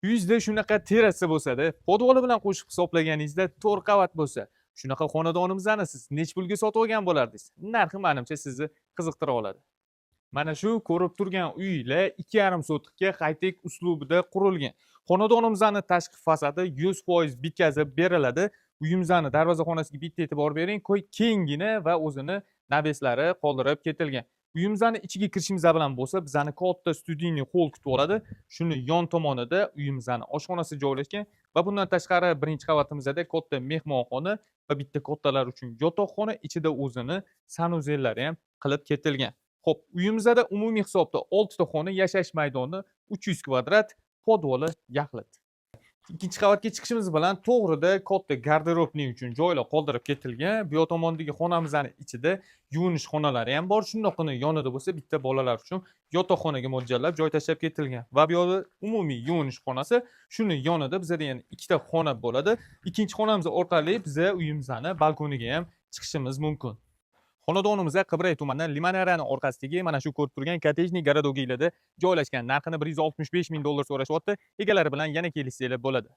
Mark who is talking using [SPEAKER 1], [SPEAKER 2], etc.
[SPEAKER 1] Uyingizda shunaqa terrasa bo'lsa-da, podvoli bilan qo'shib hisoblaganingizda 4 qavat bo'lsa, shunaqa xonadonimizni siz nech pulga sotib olgan bo'lardingiz? Narxi menimcha sizni qiziqtira oladi. Mana shu ko'rib turgan uylar 2,5 sotixga high-tech uslubida qurilgan. Xonadonimizning tashqi fasadi 100% bitkazib beriladi. Uyimizning darvozaxonasiga bitta e'tibor bering, kengina va o'zini naveslari qoldirib ketilgan. Uyimizning ichiga kirishimiz bilan bo'lsa, bizani katta studiyniy hol kutib oladi. Shuni yon tomonida uyimizning oshxonasi joylashgan va bundan tashqari birinchi qavatimizda katta mehmonxona va bitta kattalar uchun yotoqxona, ichida o'zini sanuzellari ham qilib ketilgan. Xo'p, uyimizda umumiy hisobda 6 ta xona, yashash maydoni 300 kvadrat, podvoli yaxlit. Ikkinchi qavatga chiqishimiz bilan to'g'rida katta garderobning uchun joylar qoldirib ketilgan. Bu yoq tomondagi xonamizning ichida yuvinish xonalari ham bor. Shundoqqina yonida bo'lsa bitta bolalar uchun yotoqxonaga mo'ljallab joy tashlab ketilgan. Va bu yoqda umumiy yuvinish xonasi, shuni yonida bizda yana ikkita xona bo'ladi. Ikkinchi xonamiz orqali biz uyimizning balkoniga ham chiqishimiz mumkin. Xonadonimiz Qibray tumani Limonarani orqasidagi mana shu ko'rib turgan kottejniy garadogiylarda joylashgan. Narxini $165 ming so'rashyapti. Egalari bilan yana kelishsanglar bo'ladi.